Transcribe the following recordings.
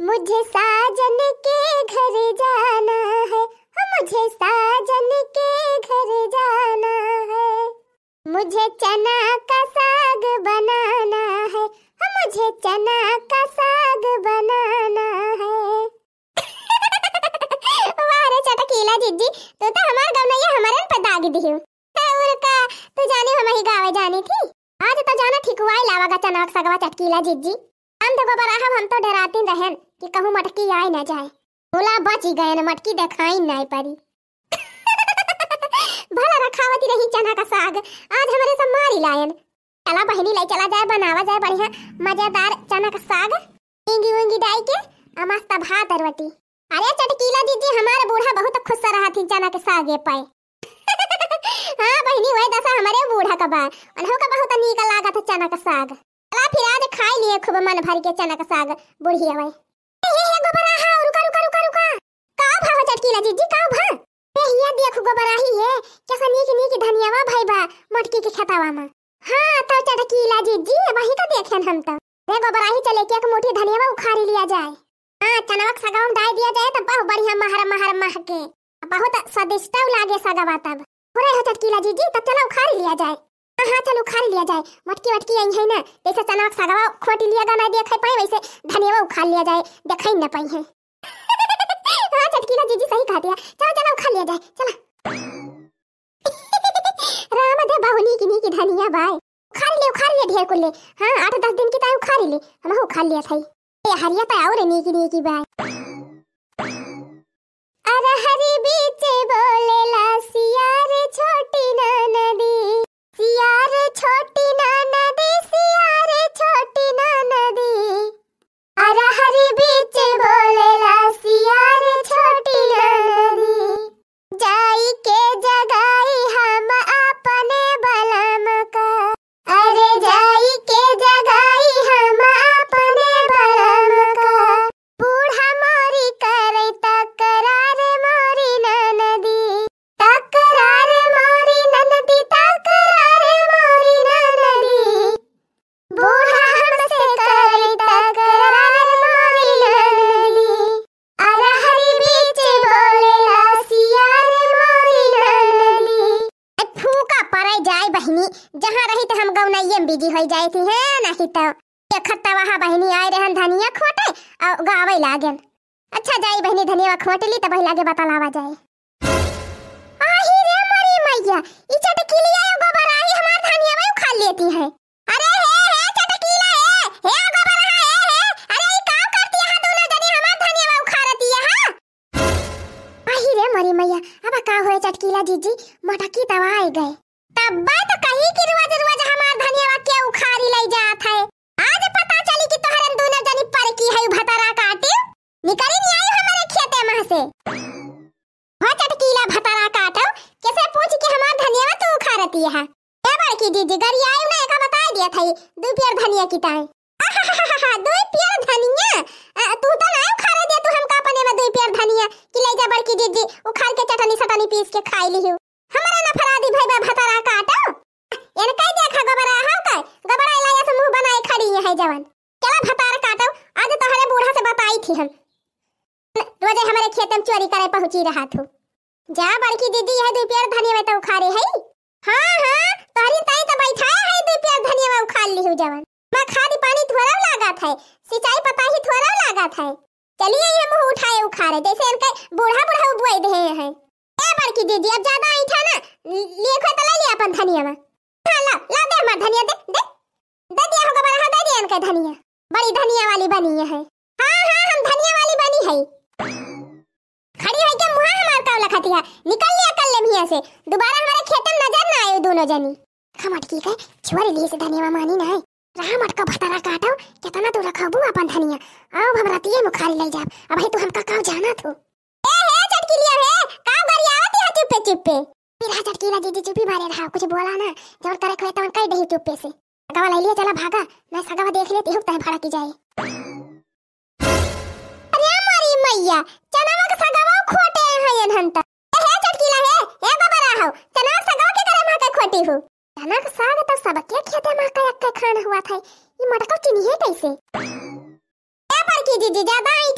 मुझे साजन के घर जाना है, मुझे साजन के घर जाना है। मुझे चना का साग बनाना है, मुझे चना का साग बनाना है। वाह रे चटकीला जीजी, तू तो हमार गवनैया हमारन पे दाग दियो। और का तू जाने हम ही गावे जानी थी। आज तो जाना ठिकवाई लावागा चना का सागवा चटकीला जीजी। हम तो गोबर हम तो डराती रहन कि कहूं मटकी आए ना जाए। बोला बच ही गए न, मटकी दिखाई नहीं पड़ी। भला रखावती रही चना का साग, आज हमारे सब मारी लायन। चला बहनी लाई चला जाए, बनावा जाए बढ़िया मजेदार चना का साग, इंगी उंगी डाल के मस्त भात अरवटी। अरे चटकीला जीजी, हमारे बूढ़ा बहुत खुश रहा थी चना के सागे पाए। हाँ बहनी वही दशा हमारे बूढ़ा का बा, उन्हों का बहुत नीक लागा था चना का साग। चला फिर आज खाई लिए खूब मन भर के चना का साग बुढ़िया भाई। हे गोबरा, हाँ रुका रुका रुका रुका, का भाव चटकीला जीजी, का भाव? ये देख गोबरा ही है कैसा नीक नीक धनियावा भाई बा मटकी के खेतावा में। हाँ तो चटकीला जीजी वही का देखेन हम तो। रे गोबरा ही चले के एक मुट्ठी धनियावा उखाड़ी लिया जाए। हाँ चना का साग में डाल दिया जाए तो बहुत बढ़िया महर महर मह के बहुत स्वादिष्ट लागे सागवा। तब हो रहे हो चटकीला जीजी, तब चला उखाड़ी लिया जाए। हाँ चलो उखाड़ लिया जाए, मटकी वटकी आई है ना, जैसे चना का सागवा खोटी लिया गाना देखाई पाए वैसे धनियावा उखाड़ लिया जाए, देखाई न पाई है। हाँ चटकीला जीजी सही कहा दिया, चलो चलो उखाड़ लिया जाए चला। राम दे बहुनी की धनिया भाई, उखाड़ ले ढेर कुल्ले। हाँ 8-10 दिन की ताई उखाड़ ली, हम उखाड़ लिया था। ये हरिया तो और नीकी भाई। अरे हरी बीच बोले ला सियारे छोटी नदी, सियारे छोटी नदी, सियारे छोटी नदी। अरे हरी बीच बोले ला सियारे छोटी नदी, जाई के जगाई हम अपने बलम का। अरे जाई के जगाई हम अपने बलम का, बूढ़ा मोरी करे तकरार मोरी ननदी, तकरार मोरी ननदी, तकरार मोरी ननदी, बूढ़ा हमसे करे तकरार मोरी ननदी। अरे हरी बीच बोले ला सियारे मोरी ननदी। फूका पड़े जाए बहनी, जहाँ रही तो हम गवनैये में बिजी हो जाए थी है नहीं तो खत्ता वहाँ बहनी आए रहन धनिया खोटे और गावे लागन। अच्छा जाई बहनी धनिया खोट ली तब लागे बतलावा जाए। आही रे मरी मैया, ई चटकीली आयो गोबर आई हमार धनिया में उखाड़ लेती है। अरे हे चटकीला हे गोबर हे, अरे ई काम करती है दोनों जनी हमार धनिया में उखाड़ती है। हां आही रे मरी मैया, अब का होए चटकीला जीजी, मटकी तवा आई गए तब तो कहीं की रोज रोज हमार धनिया के उखाड़ी ले जात है। आज पता चली कि तोहरन दोनों जनी पर की है भतरा काटे, निकली नहीं आई हमारे खेते में से। हो चटकीला भतरा काटो, कैसे पूछ के हमार धनिया तू उखाड़ती है। ए बड़की दीदी गरी आई ना का बता दिया था, 2 पेड़ धनिया की ताई। 2 पेड़ धनिया तू तो ना उखाड़ दे, तू हमका अपने में 2 पेड़ धनिया कि ले जा बड़की दीदी उखाड़ के चटनी सटनी पीस के खाई लियो। हमारा ना फरादी भाई बा भतरा काटो, एन कई देखा गोबरा हम कई गोबरा लाया से मुंह बनाए खड़ी है जवान। चला भतार काटो, आज तो हरे बूढ़ा से बताई थी हम रोजे हमारे खेत में चोरी करे पहुंची रहा थू। जा बड़की दीदी यह 2 पेड़ धनिया में तो उखाड़े है। हाँ तोरी ताई तो बैठाए है 2 पेड़ धनिया में उखाड़ ली हूं जवान। मैं खादी पानी थोड़ा लगा था, सिंचाई पता ही थोड़ा लगा था। चलिए ये मुंह उठाए उखाड़े जैसे इनके बूढ़ा बूढ़ा बुआई दे हैं। ए बड़की दीदी अब ज्यादा आई था ना, लेखो तो ले लिया अपन धनिया में। हाँ ला दे हमार धनिया, दे दे दे दिया होगा बड़ा, दे दिया इनका धनिया, बड़ी धनिया वाली बनी है। हाँ हम धनिया वाली बनी है। खड़ी है क्या मुंह हमार का लखती है, निकल लिया कल लेमिया से, दोबारा हमारे खेत में नजर ना आए दोनों जनी। खमट की है छुआरी लिए से धनिया मानी ना है। रहा मटका भतरा काटो, कितना तू रखबू अपन धनिया, आओ हम रातिए मुखारी ले जाब। अब भाई तू हमका काव जाना थू। ए हे चटकीलिया हे, काव गरियावती है चुप्पे चुप्पे। फिर चटकीला दीदी चुप्पी मारे रहा, कुछ बोला ना, जब करे खोए तवन कई दही चुप्पे से। सगवा ले लिया, चला भागा, मैं सगवा देख लेती हूं तय भाड़ा की जाए। अरे मारी मैया, चनावा का सगवा खोटे है यन हंता। ए हे चटकीला हे गोबरा हो, चना सगवा के करे मा के खोटी हूं। चना का साग तो सब के खेते मा का एक खाना हुआ था, ये मटका चिनी है कैसे? ए बड़की दीदी ज्यादा आई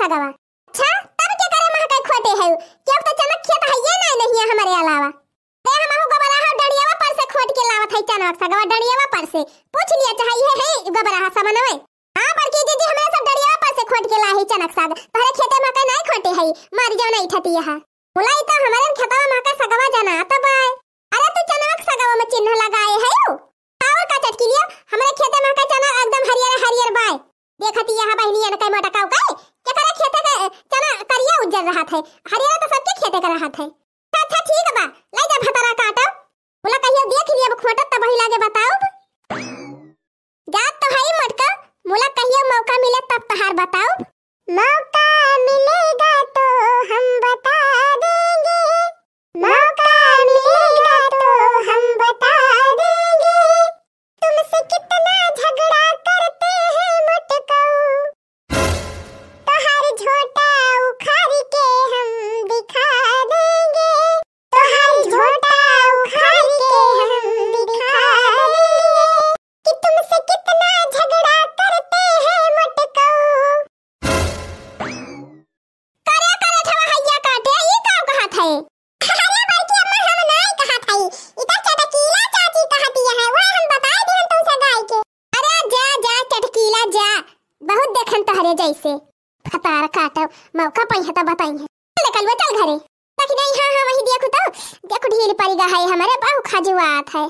सगवा। अच्छा तब क्या करे महा के खोटे है क्या तो चनक खेत है ये नहीं है हमारे अलावा। ए हमहु गबराहा डड़ियावा पर से खोट के लावत है चनक सगवा डड़ियावा पर से पूछ लिया चाहिए है गबराहा समनवे। हां बड़की दीदी हमें सब डड़ियावा पर से खोट के लाही चनक साग तोरे खेते में का नहीं खोटे है मार जाओ नहीं ठती है मुलाई तो हमारे खेतवा में का सगवा जाना तब अरे तू चनक सगवा में चिन्ह लगाए है और का चटकी लिया हमारे खेते में का चना एकदम हरियर हरियर बाय देखती यहां बहनी ने कई मोटा काऊ काय क्या करे खेते का चना करिया उज्जर रहा है हरियर तो सबके खेते का रहा है। अच्छा ठीक बा ले जा भतरा काटो बोला कहियो देख लिया खोटत तब ही लागे बताओ जात तो है मटका मोला कहियो मौका मिले तब तहार बताओ। मौका मिलेगा तो हम बता देंगे मौका मिलेगा तो हम बता देंगे तुमसे कितना झगड़ा करते हैं मुटकाऊ तोहार झोटा उखाड़ के हम दिखा देंगे तोहार झोटा उखाड़ के हम दिखा देंगे कि तुमसे कितना झगड़ा करते हैं मुटकाऊ। करे करे छवा हैया काटे ई काऊ कहा थे अरे बड़की अम्मा हम नहीं कहा थे इधर चटकीला चाची कहती है वो हम बता दी हम तुमसे गाय के। अरे जा जा चटकीला जा बहुत देखन तोहरे जैसे फतार काटो मौका पई तो बताई है चल वो चल घरे ताकि नहीं हां हां वही देखो ढील पड़ेगा है हमारे बाहु खाजुआत है।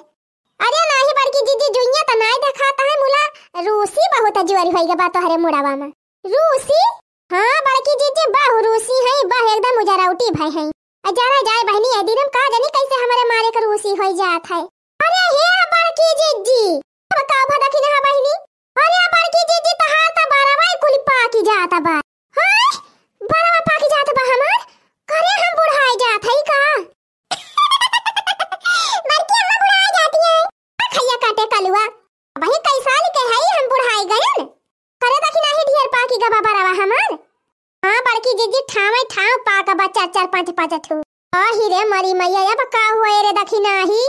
अरे नहीं बड़की दीदी जुइया तो नहीं दिखाता है मुला रूसी बहुत जुआरी होइगा बा तोहरे मुड़ावा में रूसी। हां बड़की दीदी बाहु रूसी है बाह एकदम उजरा उठी भाई है अजारा जाए बहनी ए दिनम का जानी कैसे हमारे मारे का रूसी होई जात है। अरे हे बड़की दीदी अब का भदा की ना बहनी अरे बड़की दीदी तहार त बारवा कुल पाकी जाता बा हां बारवा पाकी जाता बा हमार करे हम बुढ़ाई जात है का बड़की अम्मा बुढ़ाई जाती है खैया काटे कलुआ भाई कैसा लिखे है हम बुढ़ाई गयन करे देखी नहीं ढेर पाकी गबा बारवा हमार। हां बड़की दीदी ठावे ठाव पाका बा 4 4 5 5 ठू आ हीरे मरी मैया अब का होए रे देखी नहीं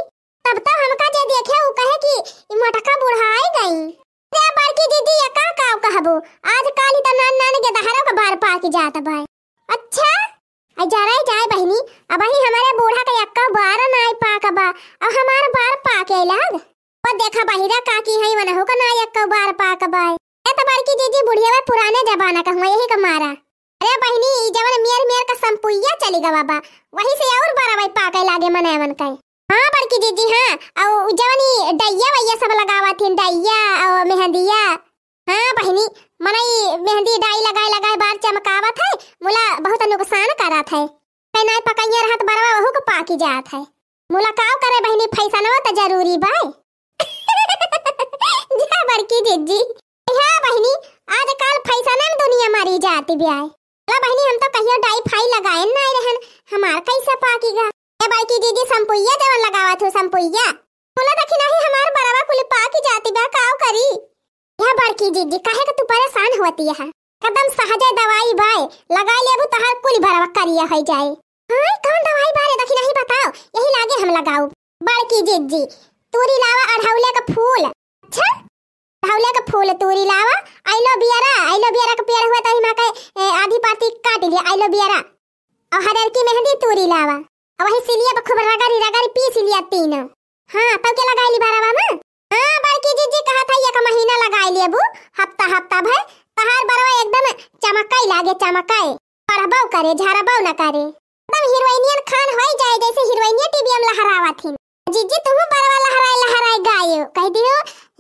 तब तो हमका जे देखे उ कहे कि ई मटका बुढ़ाई गई रे बड़की दीदी या का कहबो आज काल ही त नान के दहरो का बार पाकी जात भाई। अच्छा आ जरा जाए बहनी अब ही हमारे बूढ़ा का यक्का बार नाई पाका बा अब हमार बार पाके लाग और देखा बहिरा काकी है वना हो का ना यक्का बार पाका बा ए त बड़की दीदी बुढ़िया में पुराने जमाना का हुआ यही का मारा। अरे बहनी जवन मेर का संपुइया चली गा बाबा वही से और बारा भाई पाके लागे मनेवन का। हां बड़की दीदी हां और जवनी डैया वैया सब लगावा थी डैया और मेहंदिया। हां बहनी मनई मेहंदी डाई लगाए बार चमकावत है मुला बहुत नुकसान करत है कहीं पकैया रहत बरवा वहु को पाकी जात है मुला काव करे बहनी फैसनवा त जरूरी बा जा बड़की दीदी हां बहनी आजकल फैसना में दुनिया मारी जाती ब्याह ला बहनी हम तो कहियो डाई फाई लगाए नहीं रहन हमार कैसे पाकीगा ए बड़की दीदी संपुइया जवन लगावत हो संपुइया बोला देखी नहीं हमार बरवा कुल पाकी जाती बा काव करी। यह बड़की दीदी काहे का तू परेशान होती है कदम सहजे दवाई बाय लगा लेबू तहार कुल भरवा करिया हो जाए। हां कौन दवाई बारे देखी नहीं बताओ यही लागे हम लगाऊ। बड़की दीदी तूरी लावा अढ़ौले का फूल अच्छा अढ़ौले का फूल तूरी लावा आइलो बियारा का पेड़ हुआ तो हिमा के आधी पाती काट लिया आइलो बियारा और हरर की मेहंदी तूरी लावा और वही सिलिया खूब रगड़ी पीस लिया तीन। हां तब के लगाई ली भरवा में। हां बड़की दीदी कहा था एक महीना लगाई लेबू हफ्ता भर तहार बरवा एकदम चमकाई लागे चमकाए पढ़बौ करे झरबौ न करे एकदम हीरोइनियन खान होई जाए जैसे हीरोइनिया टीवी में लहरावा थी। जीजी तुम बरवा लहराए गायो कह दियो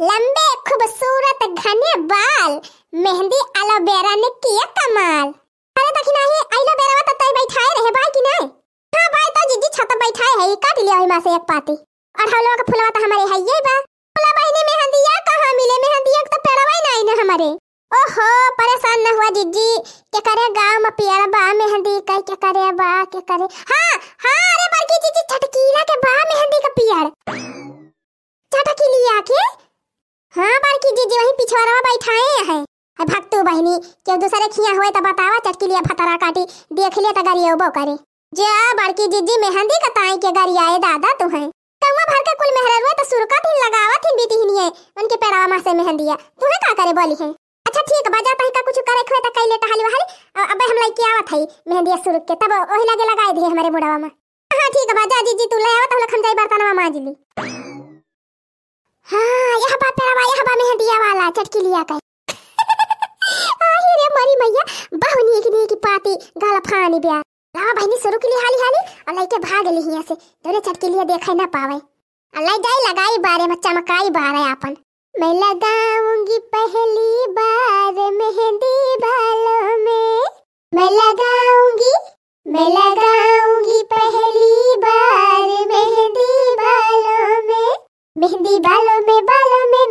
लंबे खूबसूरत घने बाल मेहंदी एलोवेरा ने किया कमाल। अरे देखी नहीं एलोवेरा तो तई बैठाए रहे भाई कि नहीं। हां भाई तो जीजी छत बैठाए है काट लिया हिमा से एक पाती अढ़ौलो का फूलवा तो हमारे है ये बा बोला बहनी मेहंदिया कहां मिले मेहंदिया तो पेड़वा ही नहीं ना हमारे। ओहो परेशान न हुआ जीजी क्या करे गांव में पेड़ बा मेहंदी का क्या करे बा क्या करे। हां अरे बड़की जीजी चटकीला के बा मेहंदी का पेड़ चटकीलिया के। हां बड़की जीजी वही पिछवाड़ा बैठाए है भक्तू बहनी क्यों दूसरे खिया हुए तो बतावा चटकीलिया भतरा काटी देख ले तो गरियोबो करे जा बड़की जीजी मेहंदी का ताई के गरियाए दादा तू है कौवा भर के कुल मेहरवा तो सुरका थी लगावा थी बीती ही नहीं है उनके पेड़वा में से मेहंदिया तू है का करे बोली है। अच्छा ठीक बा, जा तही का कुछ करे खोए त कैले टहाली वहाली अबे हम लइके आवत हई मेहंदी शुरू के, तब ओही लगे लगाई दी हमारे मुड़वा में। हां ठीक बा, जा जीजी तू ले आवत हम खम जाई बर्तनवा मांजली। हां यह बा पेड़वा, यह बा मेहंदिया वाला चटकी लिया कर। आही रे मरी मैया, बहुनी की पाती गाला फानी बिया। लावा बहनी शुरू के लिए हाली हाली और लइके भाग ली हिया से, तोरे चटकी लिए देखे ना पावे। अल्लाह जाई लगाई बारे में चमकाई बारे आपन। मैं लगाऊंगी पहली बार मेहंदी बालों में, मैं लगाऊंगी पहली बार मेहंदी बालों में, मेहंदी बालों में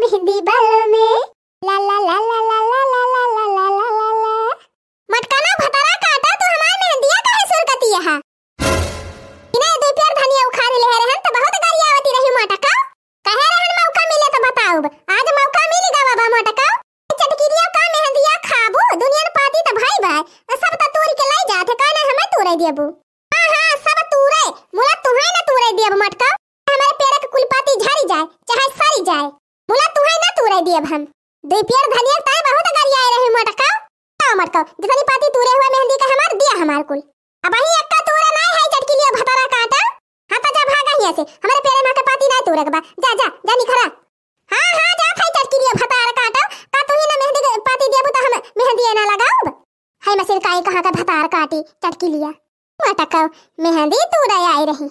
मेहंदी बालों में, ला ला ला ला ला ला ला ला ला ला ला ला ला। मटकाना भतरा काटा तो हमार मेहंदिया काहे सुरकती है? इने दो प्यार धनिया उखाड़ ले रहन त बहुत गरियावती रही मटका। कहे रहन मौका मिले तो बताओ, आज मौका मिल गा बाबा मटका। चटकिरिया का मेहंदिया खाबू, दुनिया न पाती त भाई भाई सब त तोड़ के लाई जाथे, का ना हमें तोड़े देबू। हां सब तोड़े, मुला तुहे ना तोड़े देब मटका। हमारे पेड़ के कुल पाती झड़ी जाए चाहे सड़ी जाए, मुला तुहे ना तोड़े देब हम। दो प्यार धनिया ताए बहुत गरियाए रही मटका। मटका जितनी पाती तूरे हुआ मेहंदी का हमार दिया हमार कुल। अब ही अक्का तूरे नहीं है चटकी लिए भतारा काटा। हां त जा भागा हिया से, हमारे पेरे में के पाती नहीं तूरे के बा। जा जा जा निखरा। हां जा खाई चटकी लिए भतारा काटा, का तू ही ना मेहंदी पाती देबू त हम मेहंदी ना लगाऊब। हाय मसिल काई कहां का भतार काटी चटकी लिया मटका मेहंदी तूरे आई रही।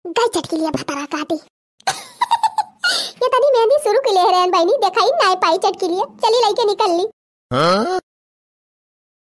गई चटकी लिए भतारा काटी। ये तनी मेहंदी शुरू के ले रहन भाई, नहीं दिखाई ना पाई चटकी लिए, चली लइके निकल ली।